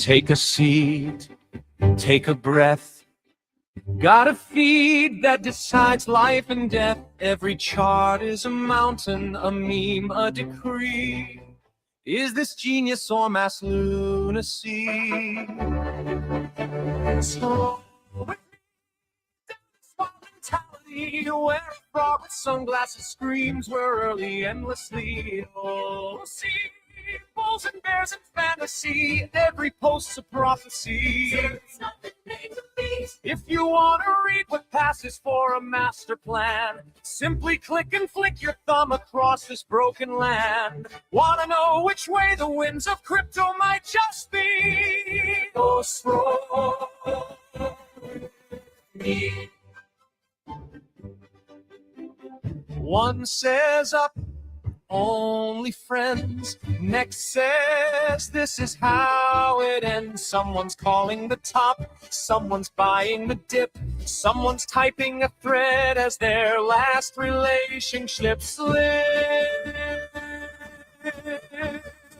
Take a seat, take a breath. Got a feed that decides life and death. Every chart is a mountain, a meme, a decree. Is this genius or mass lunacy? So with me down this wild mentality, where a frog with sunglasses screams, we're early endlessly. Oh, see, bulls and bears in fantasy, every post's a prophecy. There's nothing made to be. If you want to read what passes for a master plan, simply click and flick your thumb across this broken land. Want to know which way the winds of crypto might just be? Go scroll me. One says up, only friends. Next says this is how it ends. Someone's calling the top, someone's buying the dip, someone's typing a thread as their last relationship slips.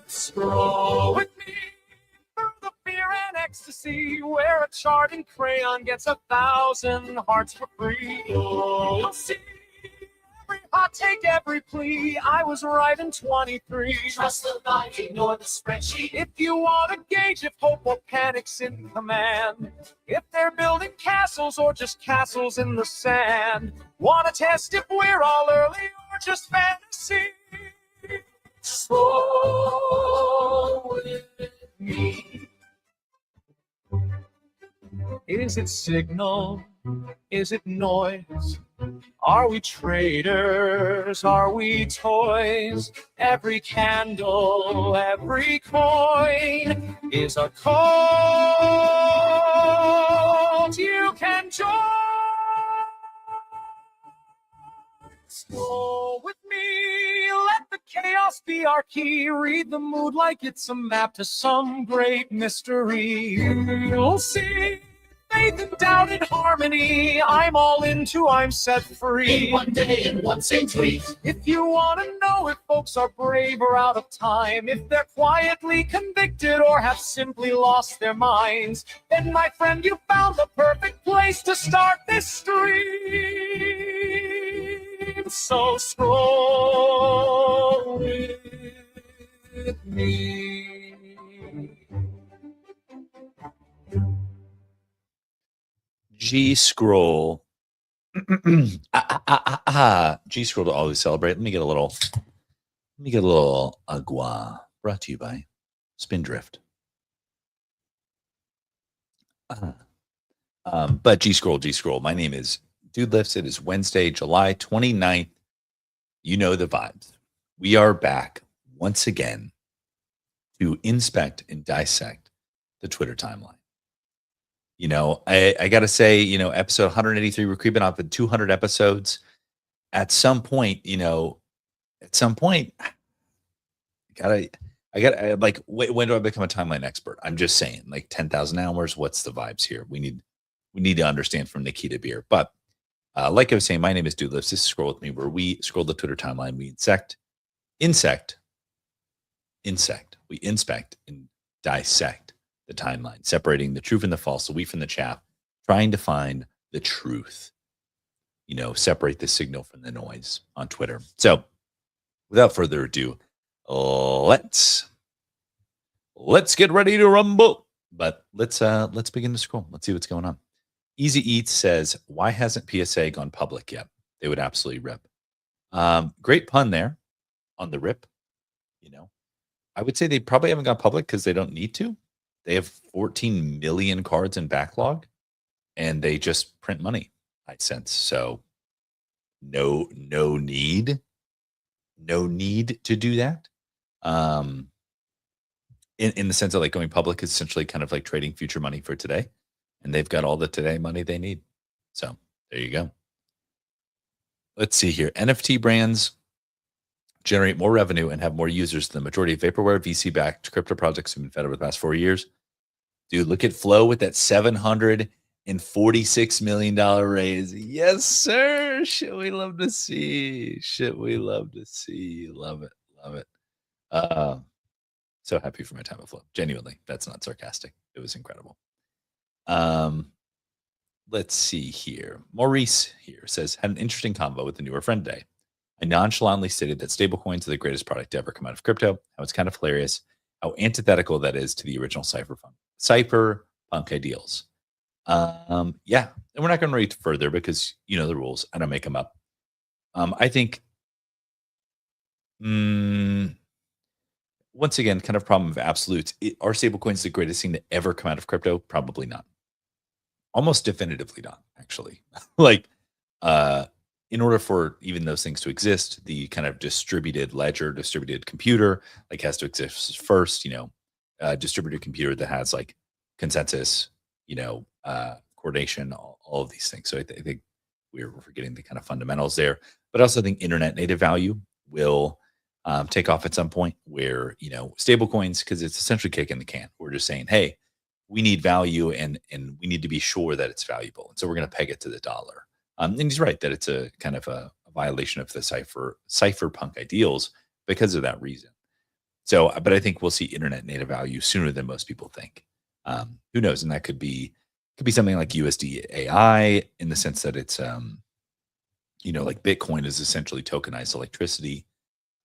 Scroll with me through the fear and ecstasy, where a chart in crayon gets 1,000 hearts for free. You'll see every hot take, every plea. I was right in 23. Trust the line, ignore the spreadsheet. If you want to gauge if hope or panic's in command, if they're building castles or just castles in the sand, want to test if we're all early or just fantasy? Slow with me. Is it signal? Is it noise? Are we traders? Are we toys? Every candle, every coin is a cult you can join. Go with me, let the chaos be our key. Read the mood like it's a map to some great mystery. You'll see faith and doubt and harmony. I'm all into, I'm set free. In one day and one same tweet. If you want to know if folks are brave or out of time, if they're quietly convicted or have simply lost their minds, then my friend, you found the perfect place to start this stream. So scroll with me. G scroll. G scroll to always celebrate. Let me get a little agua. Brought to you by Spindrift. But G scroll. My name is Dude Lifts. It is Wednesday, July 29th. You know the vibes. We are back once again to inspect and dissect the Twitter timeline. You know, I got to say, you know, episode 183, we're creeping up at 200 episodes. At some point, I gotta, like, when do I become a timeline expert? I'm just saying, like 10,000 hours. What's the vibes here? We need to understand from Nikita Beer. But like I was saying, my name is Dude Lifts. This is Scroll With Me, where we scroll the Twitter timeline. We insect. We inspect and dissect the timeline, separating the true from the false, the wheat from the chaff, trying to find the truth, you know, separate the signal from the noise on Twitter. So without further ado, let's get ready to rumble. But let's begin to scroll. Let's see what's going on. Easy Eats says, why hasn't PSA gone public yet? They would absolutely rip. Great pun there on the rip. You know, I would say they probably haven't gone public because they don't need to. They have 14 million cards in backlog, and they just print money, I sense. So no need to do that. In the sense of like going public is essentially kind of like trading future money for today, and they've got all the today money they need. So there you go. Let's see here. NFT brands generate more revenue and have more users than the majority of vaporware VC-backed crypto projects have been fed over the past 4 years. Dude, look at Flow with that $746 million raise. Yes, sir. Shit we love to see. Love it. So happy for my time of flow. Genuinely, that's not sarcastic. It was incredible. Um, let's see here. Maurice here says, had an interesting convo with a newer friend today. I nonchalantly stated that stablecoins are the greatest product to ever come out of crypto. How it's kind of hilarious how antithetical that is to the original cypherpunk ideals. Yeah, and we're not going to read further because you know the rules. I don't make them up. I think, once again, kind of problem of absolutes. Are stablecoins the greatest thing to ever come out of crypto? Probably not. Almost definitively not, actually. Like, uh, in order for even those things to exist, the kind of distributed ledger, distributed computer, like has to exist first. Distributed computer that has like consensus, coordination, all of these things. So I think we're forgetting the kind of fundamentals there. But I also think internet native value will take off at some point where, stable coins, because it's essentially kicking the can. We're just saying, hey, we need value and we need to be sure that it's valuable. And so we're going to peg it to the dollar. And he's right that it's a kind of a violation of the cypherpunk ideals because of that reason. So, but I think we'll see internet native value sooner than most people think. Who knows? And that could be something like USD AI in the sense that it's like Bitcoin is essentially tokenized electricity.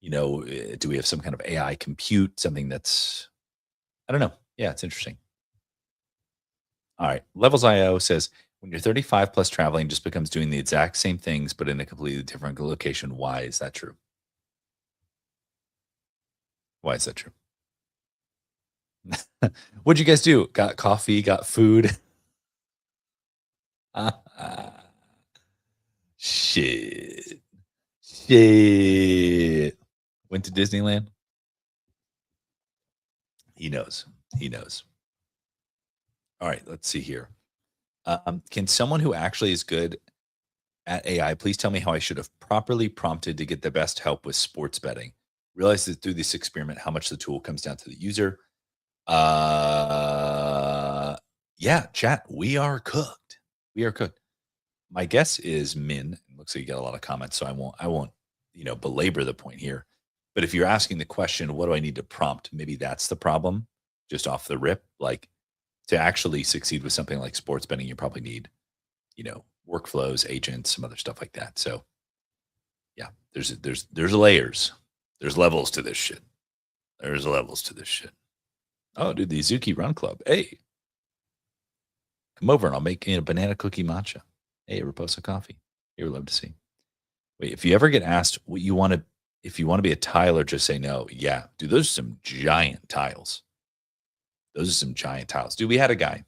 Do we have some kind of AI compute? Something that's, I don't know. Yeah, it's interesting. All right. Levels.io says, when you're 35 plus, traveling just becomes doing the exact same things, but in a completely different location. Why is that true? Why is that true? What'd you guys do? Got coffee, got food. Shit. Shit. Went to Disneyland. He knows. He knows. All right, let's see here. Can someone who actually is good at AI please tell me how I should have properly prompted to get the best help with sports betting? Realize that through this experiment, how much the tool comes down to the user. Yeah, chat. We are cooked. We are cooked. My guess is Min. It looks like you got a lot of comments, so I won't, belabor the point here. But if you're asking the question, what do I need to prompt? Maybe that's the problem, just off the rip. Like, to actually succeed with something like sports betting, you probably need, workflows, agents, some other stuff like that. So, yeah, there's layers, there's levels to this shit. There's levels to this shit. Oh, dude, the Izuki Run Club. Hey, come over and I'll make a banana cookie matcha. Hey, Raposa Coffee. You would love to see. Wait, if you ever get asked what you want to, if you want to be a tiler, just say no. Yeah, dude, those are some giant tiles. Those are some giant tiles. Dude, we had a guy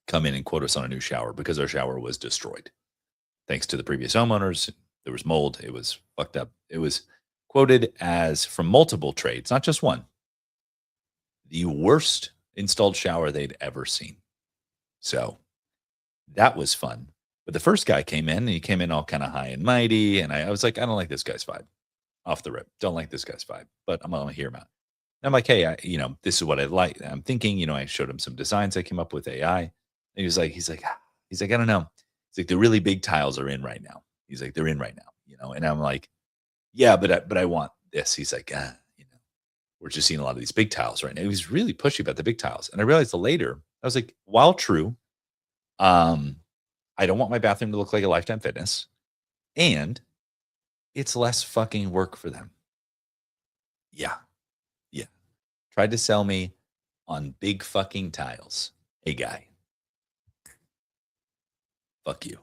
come in and quote us on a new shower because our shower was destroyed. Thanks to the previous homeowners, there was mold. It was fucked up. It was quoted as, from multiple trades, not just one, the worst installed shower they'd ever seen. So that was fun. But the first guy came in and he came in all kind of high and mighty. And I was like, I don't like this guy's vibe. Off the rip. Don't like this guy's vibe, but I'm going to hear him out. And I'm like, hey, this is what I like. I'm thinking, I showed him some designs I came up with AI. And he's like, I don't know. He's like, the really big tiles are in right now. He's like, they're in right now, and I'm like, yeah, but I want this. He's like, we're just seeing a lot of these big tiles right now. He was really pushy about the big tiles. And I realized later, I was like, while true, I don't want my bathroom to look like a Lifetime Fitness, and it's less fucking work for them. Yeah. Yeah. Tried to sell me on big fucking tiles. Hey, guy. Fuck you.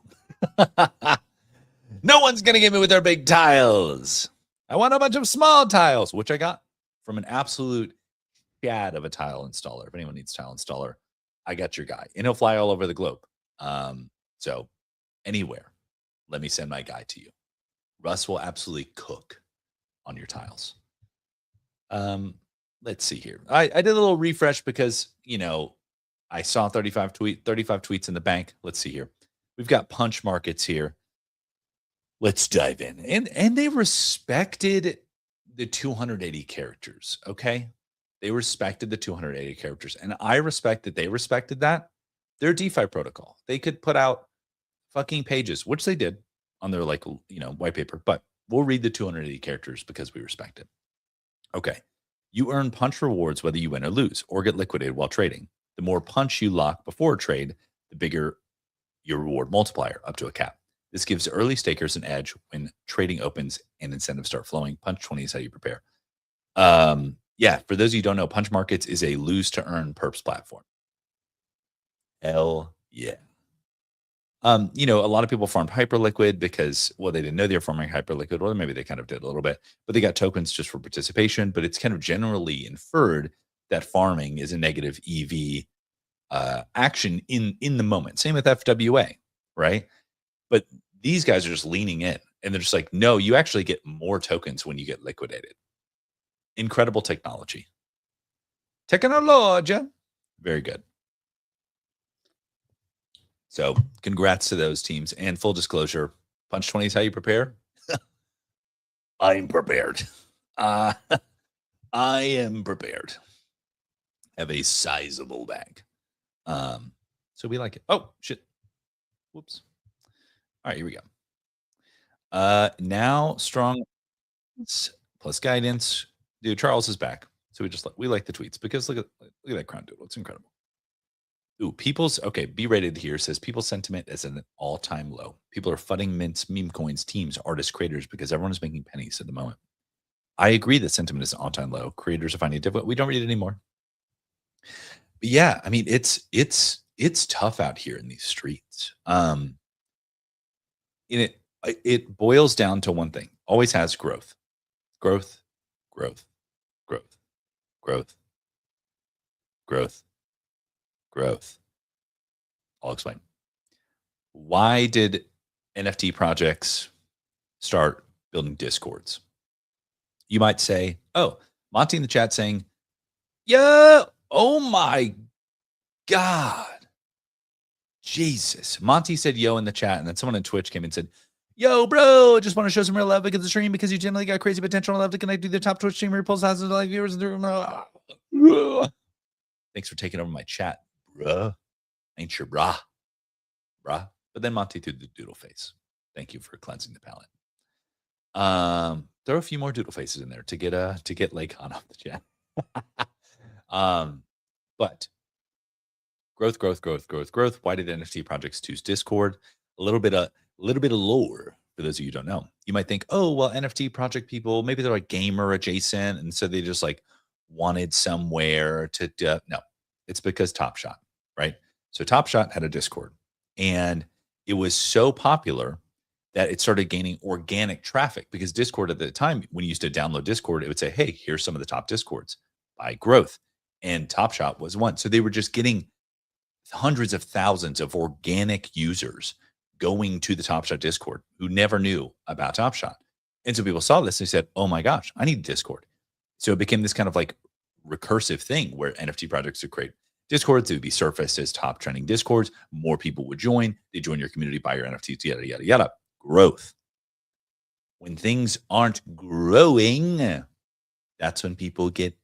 No one's going to get me with their big tiles. I want a bunch of small tiles, which I got from an absolute chad of a tile installer. If anyone needs tile installer, I got your guy. And he'll fly all over the globe. So anywhere, let me send my guy to you. Russ will absolutely cook on your tiles. Let's see here. I did a little refresh because, I saw 35 tweets in the bank. Let's see here. We've got punch markets here. Let's dive in. And they respected the 280 characters, okay? They respected the 280 characters. And I respect that they respected that. Their DeFi protocol. They could put out fucking pages, which they did on their white paper, but we'll read the 280 characters because we respect it. Okay. You earn punch rewards whether you win or lose or get liquidated while trading. The more punch you lock before a trade, the bigger your reward multiplier up to a cap. This gives early stakers an edge when trading opens and incentives start flowing. Punch 20 is how you prepare. Yeah, for those of you who don't know, Punch Markets is a lose to earn perps platform. Hell yeah. You know, a lot of people farmed Hyperliquid because, well, they didn't know they were farming Hyperliquid, or maybe they kind of did a little bit, but they got tokens just for participation. But it's kind of generally inferred that farming is a negative EV action in the moment. Same with FWA, right? But these guys are just leaning in, and they're just like, no, you actually get more tokens when you get liquidated. Incredible technology. Technology. Very good. So congrats to those teams. And full disclosure, Punch 20 is how you prepare. I'm prepared. I am prepared. Have a sizable bag. So we like it. Oh, shit. Whoops. All right, here we go. Now strong plus guidance. Dude, Charles is back. So we like the tweets because look at that crown doodle. It's incredible. Ooh, be rated here says people sentiment is at an all-time low. People are fudding mints, meme coins, teams, artists, creators because everyone is making pennies at the moment. I agree that sentiment is an all-time low. Creators are finding it difficult. We don't read it anymore. But yeah, I mean, it's tough out here in these streets. It boils down to one thing. Always has growth. Growth, growth, growth, growth, growth, growth. I'll explain. Why did NFT projects start building discords? You might say, oh, Monty in the chat saying, yeah, oh my God. Jesus. Monty said yo in the chat, and then someone on Twitch came and said, yo, bro, just want to show some real love because the stream because you generally got crazy potential and love to connect to the top Twitch streamer, pulls thousands of live viewers. Thanks for taking over my chat, bruh. Ain't your brah. But then Monty threw the doodle face. Thank you for cleansing the palate. Throw a few more doodle faces in there to get Lakon off the chat. But growth. Why did NFT projects choose Discord? A little bit of lore for those of you who don't know. You might think, oh, well, NFT project people, maybe they're like gamer adjacent, and so they just like wanted somewhere to do. No, it's because Top Shot, right? So Top Shot had a Discord, and it was so popular that it started gaining organic traffic because Discord at the time, when you used to download Discord, it would say, hey, here's some of the top Discords by growth. And Top Shot was one. So they were just getting hundreds of thousands of organic users going to the Top Shot Discord who never knew about Top Shot. And so people saw this and they said, oh my gosh, I need Discord. So it became this kind of like recursive thing where NFT projects would create Discords. It would be surfaced as top trending Discords. More people would join. They join your community, buy your NFTs, yada, yada, yada. Growth. When things aren't growing, that's when people get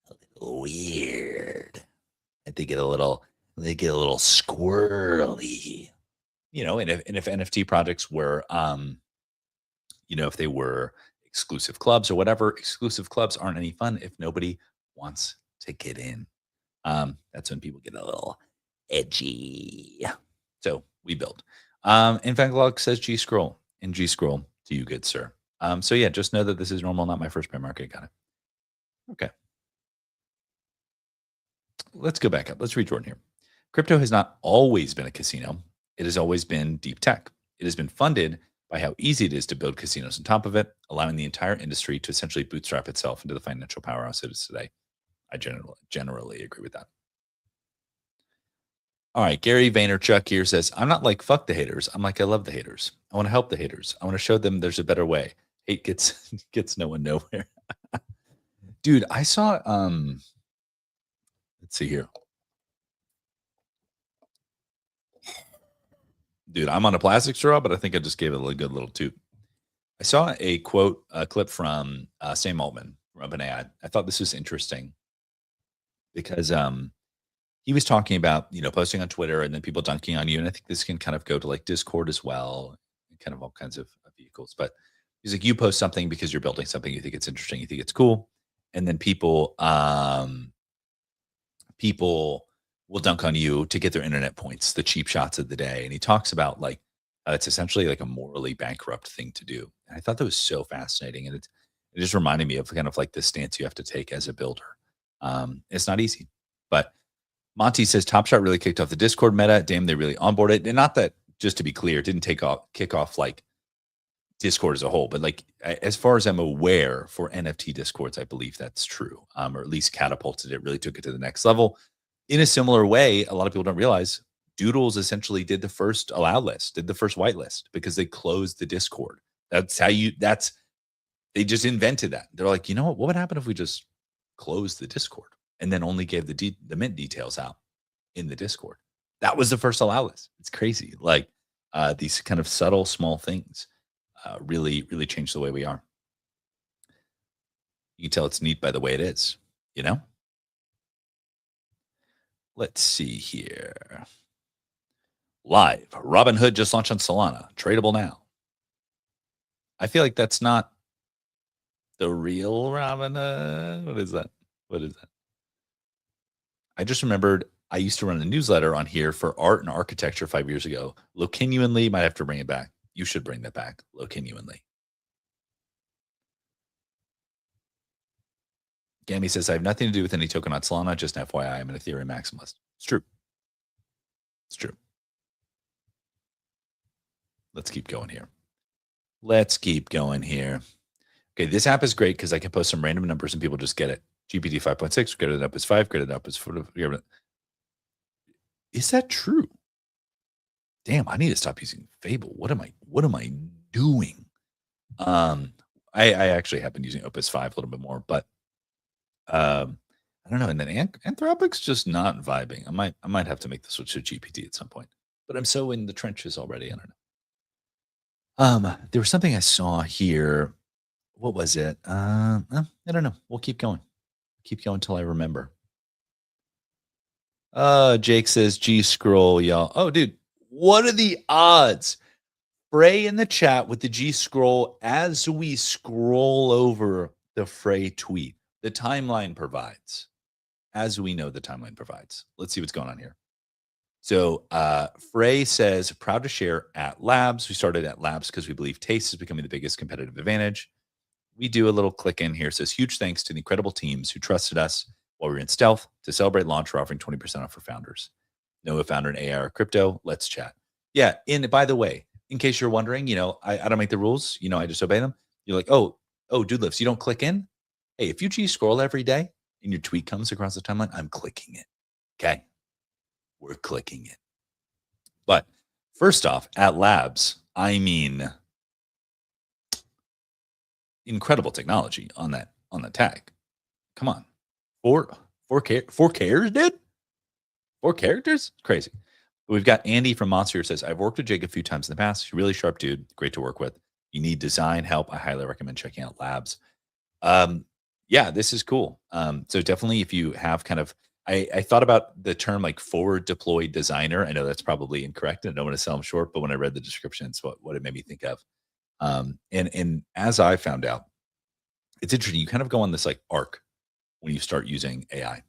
a little weird. And they get a little squirrely. You know, and if NFT projects were if they were exclusive clubs or whatever, exclusive clubs aren't any fun if nobody wants to get in. That's when people get a little edgy. So we build. In fact, Log says G scroll and G scroll to you, good sir. So yeah, just know that this is normal, not my first bear market. Got it. Okay. Let's go back up. Let's read Jordan here. Crypto has not always been a casino. It has always been deep tech. It has been funded by how easy it is to build casinos on top of it, allowing the entire industry to essentially bootstrap itself into the financial powerhouse it is today. I generally agree with that. All right, Gary Vaynerchuk here says, I'm not like fuck the haters. I'm like I love the haters. I want to help the haters. I want to show them there's a better way. Hate gets no one nowhere. Dude, I saw let's see here. Dude, I'm on a plastic straw, but I think I just gave it a good little toot. I saw a clip from Sam Altman from OpenAI. I thought this was interesting because he was talking about, posting on Twitter and then people dunking on you. And I think this can kind of go to like Discord as well, kind of all kinds of vehicles. But he's like, you post something because you're building something, you think it's interesting, you think it's cool. and then people will dunk on you to get their internet points, the cheap shots of the day. And he talks about like it's essentially like a morally bankrupt thing to do. And I thought that was so fascinating, and it just reminded me of kind of like the stance you have to take as a builder. It's not easy, but Monty says Top Shot really kicked off the Discord meta. Damn, they really onboarded. And not that, just to be clear, it didn't kick off like Discord as a whole, but like as far as I'm aware, for NFT Discords, I believe that's true, or at least catapulted it, really took it to the next level. In a similar way, a lot of people don't realize Doodles essentially did the first allow list, did the first whitelist because they closed the Discord. They just invented that. They're like, you know what would happen if we just closed the Discord and then only gave the mint details out in the Discord? That was the first allow list. It's crazy. Like these kind of subtle, small things really, really change the way we are. You can tell it's neat by the way it is, you know? Let's see here. Live. Robinhood just launched on Solana. Tradable now. I feel like that's not the real Robinhood. What is that? I just remembered I used to run a newsletter on here for art and architecture 5 years ago. Lokinuinely, might have to bring it back. You should bring that back. Lokinuinely. Gammy says, I have nothing to do with any token on Solana. Just an FYI, I'm an Ethereum maximalist. It's true. It's true. Let's keep going here. Okay, this app is great because I can post some random numbers and people just get it. GPT 5.6, graded up as 5, graded up as 4. Is that true? Damn, I need to stop using Fable. What am I doing? I actually have been using Opus 5 a little bit more, but I don't know. And then Anthropic's just not vibing. I might have to make the switch to GPT at some point. But I'm so in the trenches already. I don't know. There was something I saw here. What was it? I don't know. We'll keep going. Keep going until I remember. Jake says G scroll, y'all. Oh, dude, what are the odds? Frey in the chat with the G scroll as we scroll over the Frey tweet. The timeline provides. As we know, the timeline provides. Let's see what's going on here. So Frey says, proud to share at Labs. We started at Labs because we believe taste is becoming the biggest competitive advantage. We do a little click in here. It says, huge thanks to the incredible teams who trusted us while we were in stealth. To celebrate launch, we're offering 20% off for founders. Noah founder in AI or crypto. Let's chat. Yeah. And by the way, in case you're wondering, I don't make the rules. I just obey them. You're like, oh, dude lifts. You don't click in. Hey, if you G scroll every day and your tweet comes across the timeline, I'm clicking it. Okay. We're clicking it. But first off, at Labs, I mean, incredible technology on that tag. Come on. Four characters, dude? 4 characters? Crazy. We've got Andy from Monster says, I've worked with Jake a few times in the past. He's a really sharp dude. Great to work with. You need design help, I highly recommend checking out Labs. Yeah, this is cool. So definitely if you have kind of, I thought about the term like forward deployed designer. I know that's probably incorrect. I don't want to sell them short, but when I read the description, it's what it made me think of. And as I found out, it's interesting. You kind of go on this like arc when you start using AI.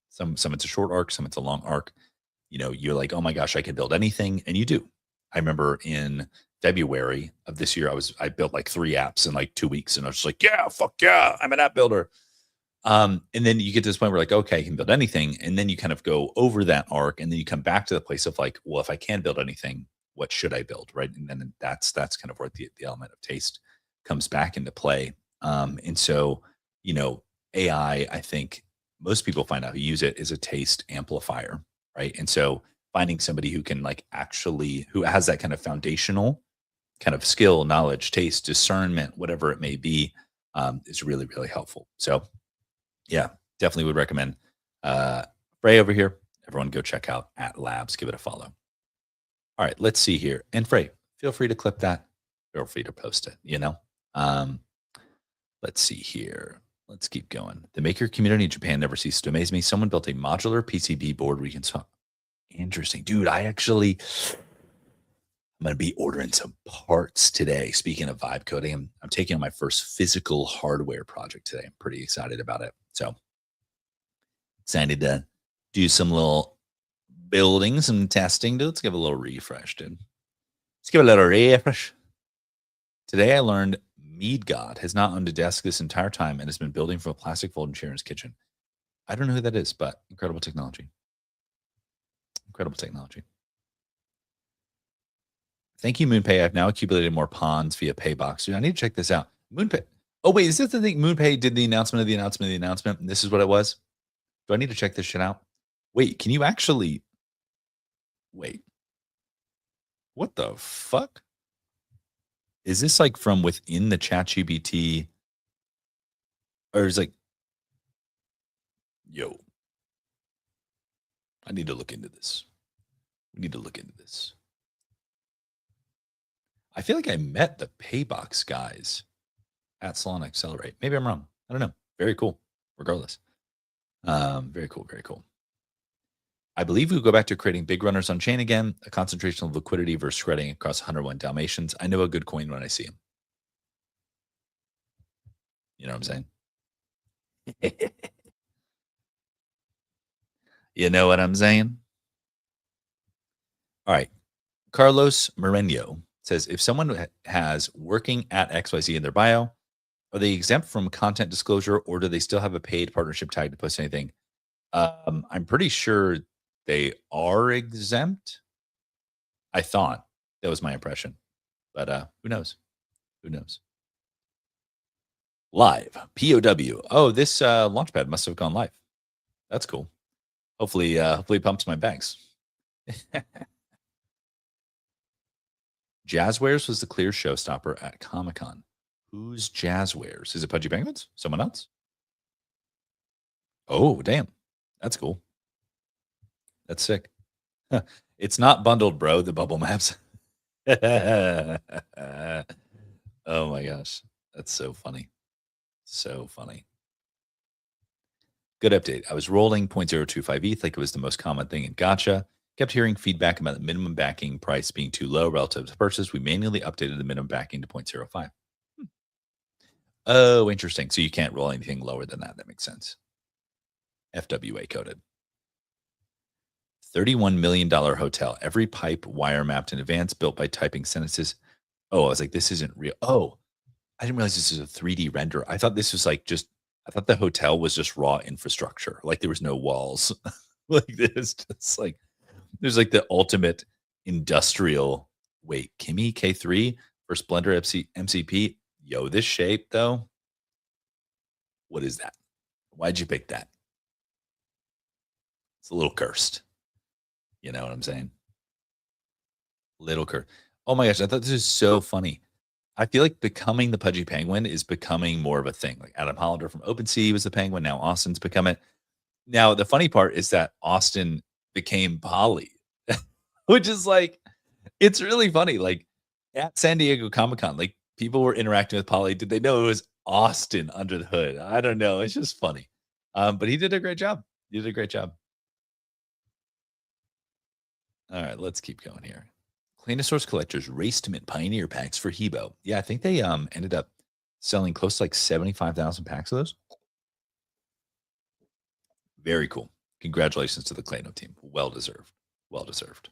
Some it's a short arc, some it's a long arc. You're like, oh my gosh, I can build anything, and you do. I remember in February of this year, I built like 3 apps in like 2 weeks, and I was just like, yeah, fuck yeah, I'm an app builder. And then you get to this point where like, okay, I can build anything, and then you kind of go over that arc, and then you come back to the place of like, well, if I can build anything, what should I build, right? And then that's kind of where the element of taste comes back into play. And so, AI, I think most people find out who use it is a taste amplifier, right? And so finding somebody who can who has that kind of foundational kind of skill, knowledge, taste, discernment, whatever it may be, is really, really helpful. So yeah, definitely would recommend Frey over here. Everyone go check out at Labs, give it a follow. All right, let's see here. And Frey, feel free to clip that. Feel free to post it, Let's see here. Let's keep going. The maker community in Japan never ceases to amaze me. Someone built a modular PCB board we can solve. Interesting. Dude, I I'm going to be ordering some parts today. Speaking of vibe coding, I'm taking on my first physical hardware project today. I'm pretty excited about it. So excited to do some little building, some testing. Dude, let's give a little refresh, dude. Let's give a little refresh. Today I learned Mead God has not owned a desk this entire time and has been building from a plastic folding chair in his kitchen. I don't know who that is, but incredible technology. Incredible technology. Thank you, MoonPay. I've now accumulated more pawns via Paybox. Dude, I need to check this out. MoonPay. Oh, wait, is this the thing? MoonPay did the announcement of the announcement of the announcement, and this is what it was? Do I need to check this shit out? Wait, can you actually... Wait. What the fuck? Is this like from within the ChatGPT? Or is like... Yo. I need to look into this. We need to look into this. I feel like I met the Paybox guys at Salon Accelerate. Maybe I'm wrong. I don't know. Very cool. Regardless. Very cool. Very cool. I believe we go back to creating big runners on chain again, a concentration of liquidity versus shredding across 101 Dalmatians. I know a good coin when I see him. You know what I'm saying? You know what I'm saying? All right. Carlos Moreno says, if someone has working at XYZ in their bio, are they exempt from content disclosure or do they still have a paid partnership tag to post anything? I'm pretty sure they are exempt. I thought that was my impression, but who knows? Who knows? Live POW. Oh, this launchpad must have gone live. That's cool. Hopefully it pumps my bags. Jazzwares was the clear showstopper at Comic-Con. Who's Jazzwares? Is it Pudgy Penguins? Someone else? Oh, damn. That's cool. That's sick. It's not bundled, bro, the bubble maps. Oh my gosh. That's so funny. So funny. Good update. I was rolling 0.025 ETH like it was the most common thing in Gotcha. Kept hearing feedback about the minimum backing price being too low relative to purchase. We manually updated the minimum backing to 0.05. Oh, interesting. So you can't roll anything lower than that. That makes sense. FWA coded. $31 million hotel. Every pipe wire mapped in advance, built by typing sentences. Oh, I was like, this isn't real. Oh, I didn't realize this is a 3D render. I thought this was like just, I thought the hotel was just raw infrastructure. Like there was no walls. Like this, just like, there's like the ultimate industrial. Wait, Kimmy K3 for Splendor MCP. Yo, this shape though. What is that? Why'd you pick that? It's a little cursed. You know what I'm saying? Little cursed. Oh my gosh, I thought this was so funny. I feel like becoming the Pudgy Penguin is becoming more of a thing. Like Adam Hollander from OpenSea was the Penguin. Now Austin's become it. Now the funny part is that Austin became Polly, which is like, it's really funny. Like at San Diego Comic-Con, like people were interacting with Polly. Did they know it was Austin under the hood? I don't know. It's just funny. But he did a great job. He did a great job. All right, let's keep going here. Cleanosaurus collectors race to mint Pioneer packs for Hebo. Yeah, I think they ended up selling close to like 75,000 packs of those. Very cool. Congratulations to the Clano team. Well deserved. Well deserved.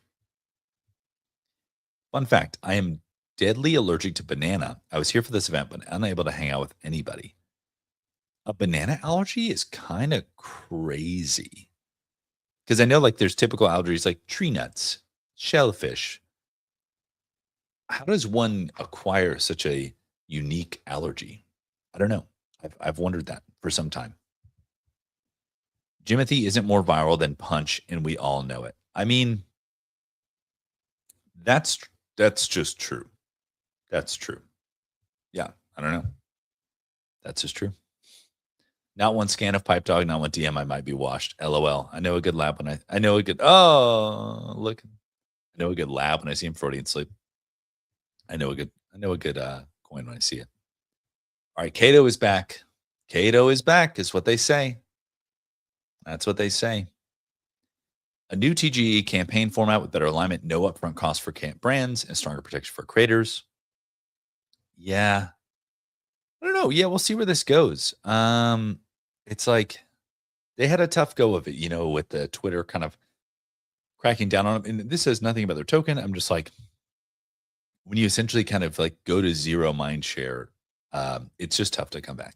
Fun fact, I am deadly allergic to banana. I was here for this event, but unable to hang out with anybody. A banana allergy is kind of crazy. Because I know like there's typical allergies like tree nuts, shellfish. How does one acquire such a unique allergy? I don't know. I've wondered that for some time. Jimothy isn't more viral than Punch, and we all know it. I mean, that's just true. That's true. Yeah, I don't know. That's just true. Not one scan of Pipe Dog, not one DM. I might be washed. LOL. I know a good lab when I know a good. Oh, look. I know a good lab when I see him Freudian sleep. I know a good coin when I see it. All right, Cato is back. Cato is back, is what they say. That's what they say. A new TGE campaign format with better alignment, no upfront cost for brands, and stronger protection for creators. Yeah. I don't know. Yeah, we'll see where this goes. It's like they had a tough go of it, with the Twitter kind of cracking down on them. And this says nothing about their token. I'm just like, when you essentially kind of like go to zero mind share, it's just tough to come back.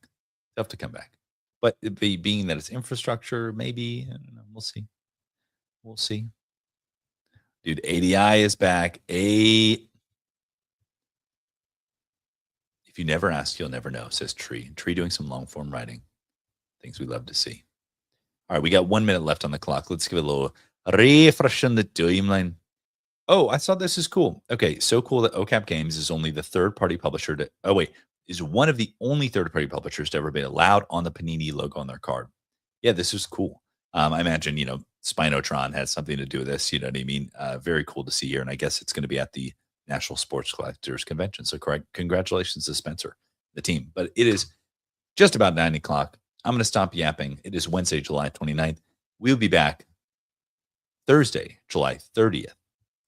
Tough to come back. But being that it's infrastructure, maybe, I don't know, we'll see. We'll see. Dude, ADI is back. If you never ask, you'll never know, says Tree. Tree doing some long form writing. Things we love to see. All right, we got 1 minute left on the clock. Let's give it a little refresh on the timeline. Oh, I thought this is cool. Okay, so cool that OCAP Games is only the third-party publisher to. Oh wait, is one of the only third-party publishers to ever be allowed on the Panini logo on their card. Yeah, this is cool. I imagine Spinotron has something to do with this. You know what I mean? Very cool to see here, and I guess it's going to be at the National Sports Collectors Convention. So, congratulations to Spencer, the team. But it is just about 9 o'clock. I'm going to stop yapping. It is Wednesday, July 29th. We'll be back Thursday, July 30th.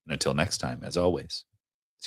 And until next time, as always,